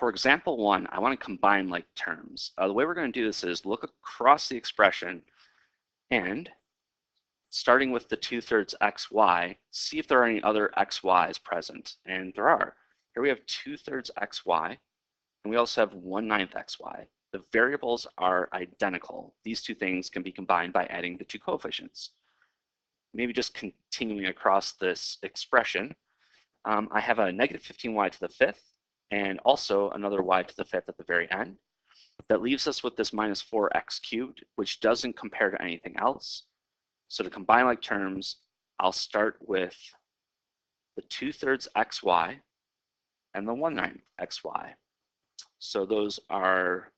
For example 1, I want to combine like terms. The way we're going to do this is look across the expression and starting with the 2/3 xy, see if there are any other xy's present. And there are. Here we have 2/3 xy, and we also have 1/9 xy. The variables are identical. These two things can be combined by adding the two coefficients. Maybe just continuing across this expression, I have a negative 15y to the 5th, and also another y to the 5th at the very end. That leaves us with this minus 4x cubed, which doesn't compare to anything else. So to combine like terms, I'll start with the 2/3 xy and the 1/9 xy. So those are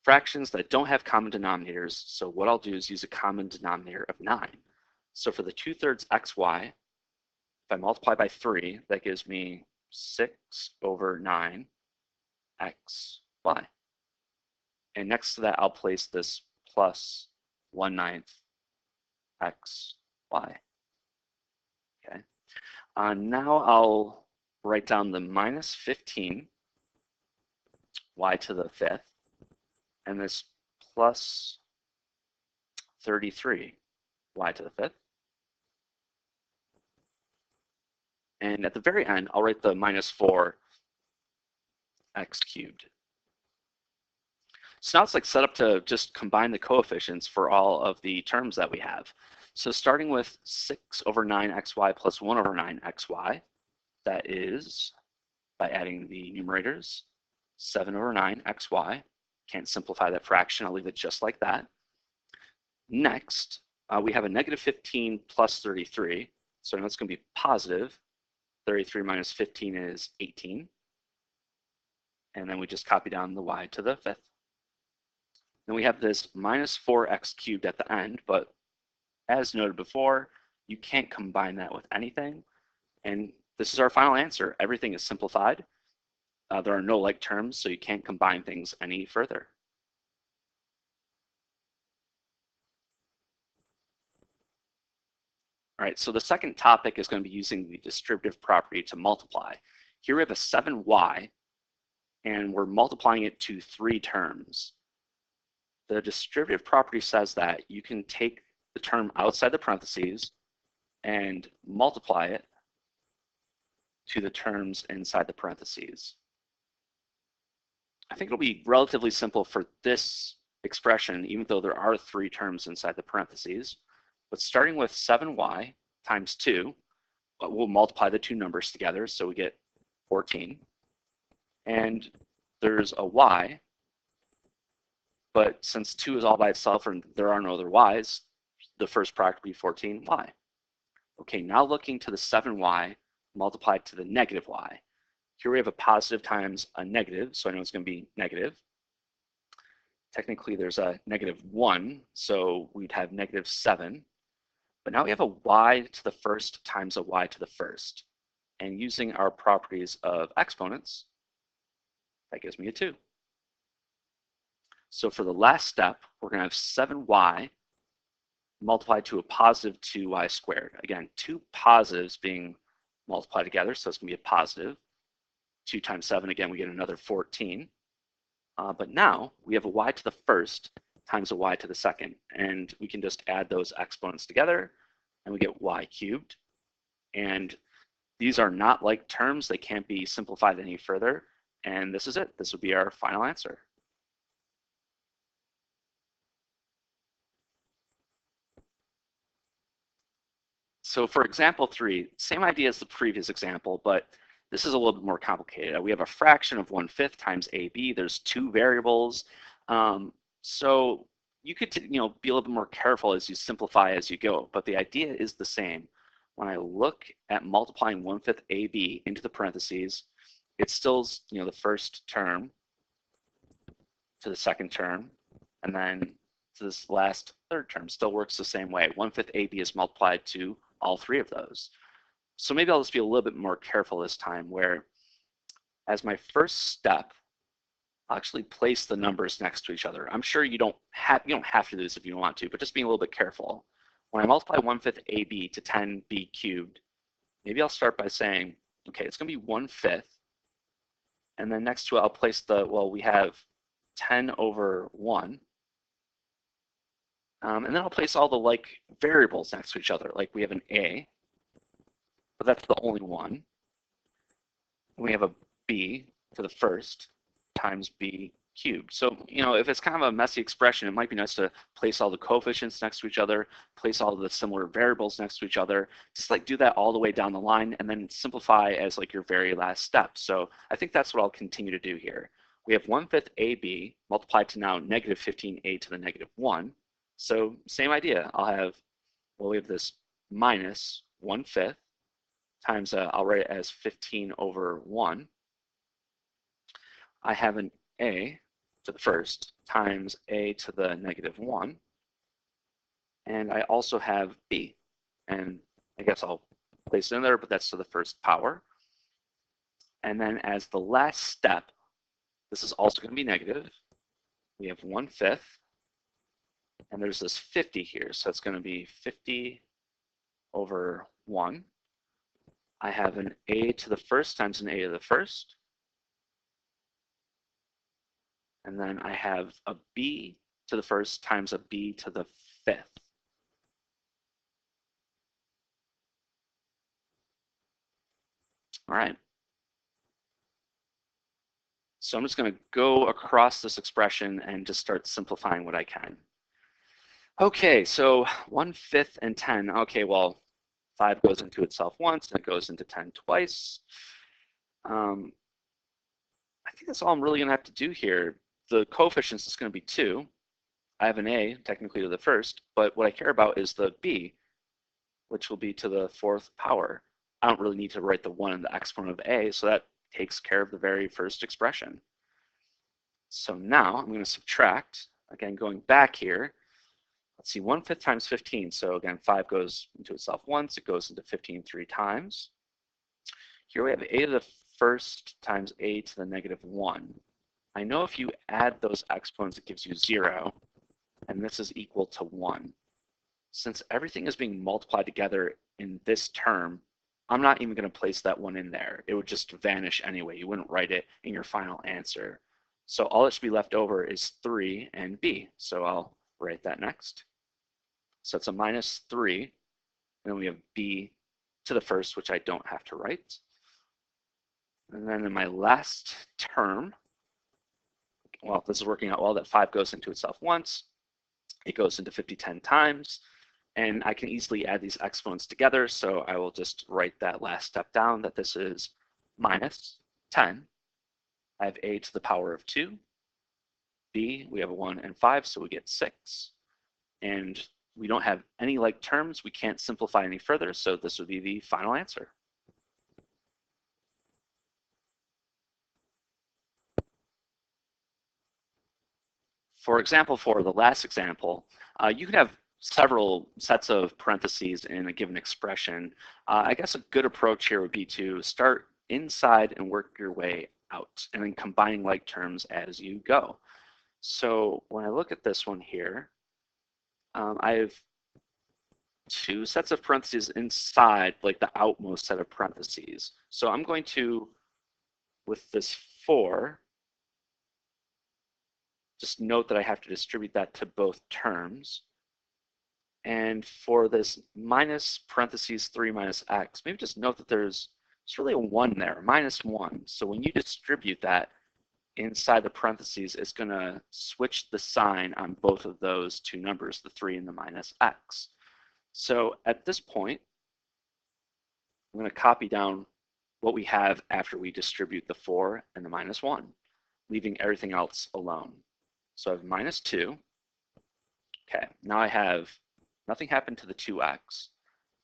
fractions that don't have common denominators. So what I'll do is use a common denominator of 9. So for the 2/3 xy, if I multiply by 3, that gives me 6/9 xy. And next to that, I'll place this plus 1/9 xy. Okay. Now I'll write down the minus 15 y to the 5th and this plus 33 y to the 5th. And at the very end, I'll write the minus 4 x cubed. So now it's like set up to just combine the coefficients for all of the terms that we have. So starting with 6/9 xy plus 1/9 xy, that is, by adding the numerators, 7/9 xy. Can't simplify that fraction, I'll leave it just like that. Next, we have a negative 15 plus 33, so that's going to be positive. 33 minus 15 is 18. And then we just copy down the y to the 5th. Then we have this minus 4x cubed at the end, but as noted before, you can't combine that with anything. And this is our final answer. Everything is simplified. There are no like terms, so you can't combine things any further. All right, so the second topic is going to be using the distributive property to multiply. Here we have a 7y, and we're multiplying it to 3 terms. The distributive property says that you can take the term outside the parentheses and multiply it to the terms inside the parentheses. I think it'll be relatively simple for this expression, even though there are 3 terms inside the parentheses. But starting with 7y times 2, we'll multiply the 2 numbers together, so we get 14. And there's a y, but since 2 is all by itself and there are no other y's, the first product will be 14y. Okay, now looking to the 7y multiplied to the negative y. Here we have a positive times a negative, so I know it's going to be negative. Technically, there's a -1, so we'd have -7. But now we have a y to the first times a y to the first. And using our properties of exponents, that gives me a 2. So for the last step, we're going to have 7y multiplied to a positive 2y squared. Again, 2 positives being multiplied together, so it's going to be a positive. 2 times 7, again, we get another 14. But now we have a y to the first times a y to the second. And we can just add those exponents together, and we get y cubed. And these are not like terms. They can't be simplified any further. And this is it. This would be our final answer. So for example 3, same idea as the previous example, but this is a little bit more complicated. We have a fraction of 1/5 times AB. There's 2 variables. So you could be a little bit more careful as you simplify as you go, but the idea is the same. When I look at multiplying 1/5 AB into the parentheses, it's still the first term to the second term, and then to this last third term. Still works the same way. 1/5 AB is multiplied to all 3 of those. So maybe I'll just be a little bit more careful this time, where as my first step, I'll actually place the numbers next to each other. I'm sure you don't have to do this if you don't want to, but just being a little bit careful. When I multiply 1/5 AB to 10B cubed, maybe I'll start by saying, okay, it's going to be 1/5 And then next to it, I'll place the, well, we have 10 over 1. And then I'll place all the like variables next to each other. Like we have an a, but that's the only one. And we have a b to the first times b cubed. So, if it's kind of a messy expression, it might be nice to place all the coefficients next to each other, place all the similar variables next to each other, just like do that all the way down the line and then simplify as like your very last step. So I think that's what I'll continue to do here. We have 1/5 AB multiplied to now negative 15a to the negative 1. So same idea. I'll have, well, we have this minus 1/5 times, I'll write it as 15 over 1. I have an a to the first times a to the negative 1. And I also have b. And I guess I'll place it in there, but that's to the first power. And then as the last step, this is also going to be negative. We have 1/5. And there's this 50 here. So it's going to be 50 over 1. I have an a to the first times an a to the first. And then I have a b to the first times a b to the 5th. All right. So I'm just going to go across this expression and just start simplifying what I can. Okay, so 1/5 and 10. Okay, well, 5 goes into itself once, and it goes into 10 twice. I think that's all I'm really going to have to do here. The coefficients is going to be 2. I have an a, technically, to the first, but what I care about is the b, which will be to the 4th power. I don't really need to write the 1 in the exponent of a, so that takes care of the very first expression. So now I'm going to subtract, again, going back here. Let's see, 1/5 times 15. So again, 5 goes into itself once, it goes into 15 3 times. Here we have a to the first times a to the negative 1. I know if you add those exponents, it gives you 0, and this is equal to 1. Since everything is being multiplied together in this term, I'm not even going to place that 1 in there. It would just vanish anyway. You wouldn't write it in your final answer. So all that should be left over is 3 and b. So I'll write that next. So it's a minus 3. And then we have b to the first, which I don't have to write. And then in my last term, well, this is working out well, that 5 goes into itself once. It goes into 50 10 times. And I can easily add these exponents together. So I will just write that last step down, that this is minus 10. I have a to the power of 2. B, we have a 1 and 5, so we get 6. And we don't have any like terms. We can't simplify any further. So this would be the final answer. For example, for the last example, you can have several sets of parentheses in a given expression. I guess a good approach here would be to start inside and work your way out, and then combining like terms as you go. So when I look at this one here, I have 2 sets of parentheses inside, like the outmost set of parentheses. So I'm going to, with this 4, just note that I have to distribute that to both terms. And for this minus parentheses 3 minus x, maybe just note that there's really a 1 there, minus 1. So when you distribute that inside the parentheses, it's going to switch the sign on both of those 2 numbers, the 3 and the minus x. So at this point, I'm going to copy down what we have after we distribute the 4 and the minus 1, leaving everything else alone. So I have minus 2. Okay, now I have nothing happened to the 2x,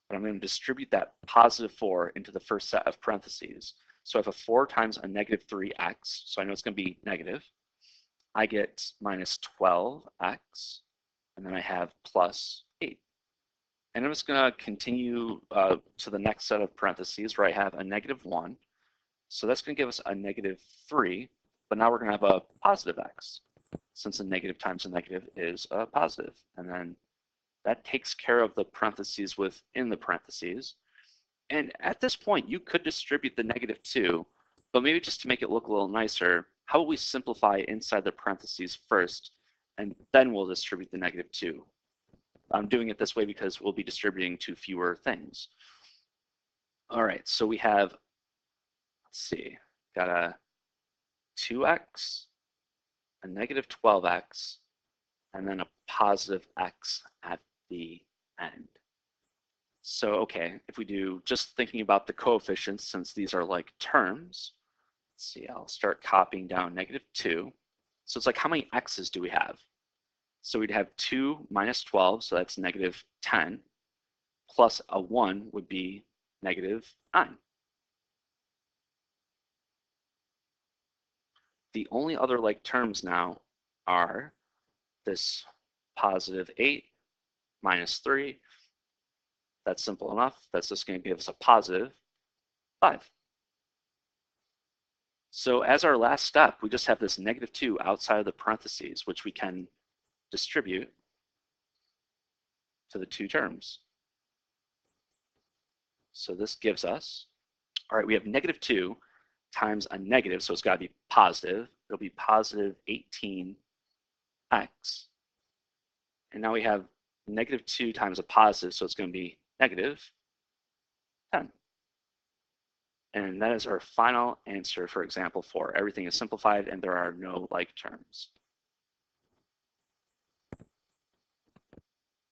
but I'm going to distribute that positive 4 into the first set of parentheses. So I have a 4 times a negative 3x, so I know it's going to be negative. I get minus 12x, and then I have plus 8. And I'm just going to continue to the next set of parentheses where I have a negative 1. So that's going to give us a negative 3, but now we're going to have a positive x, since a negative times a negative is a positive. And then that takes care of the parentheses within the parentheses. And at this point, you could distribute the negative 2, But maybe just to make it look a little nicer, how about we simplify inside the parentheses first, and then we'll distribute the -2. I'm doing it this way because we'll be distributing to fewer things. All right, so we have, let's see, got a 2x, a -12x, and then a positive x at the end. So, okay, if we do just thinking about the coefficients, since these are like terms, let's see, I'll start copying down -2. So it's like, how many x's do we have? So we'd have 2 minus 12, so that's -10, plus a 1 would be -9. The only other like terms now are this +8 minus 3. That's simple enough. That's just going to give us a +5. So as our last step, we just have this -2 outside of the parentheses, which we can distribute to the two terms. So this gives us, all right, we have -2 times a negative, so it's got to be positive. It'll be positive 18x. And now we have -2 times a positive, so it's going to be -10. And that is our final answer for example 4. Everything is simplified and there are no like terms.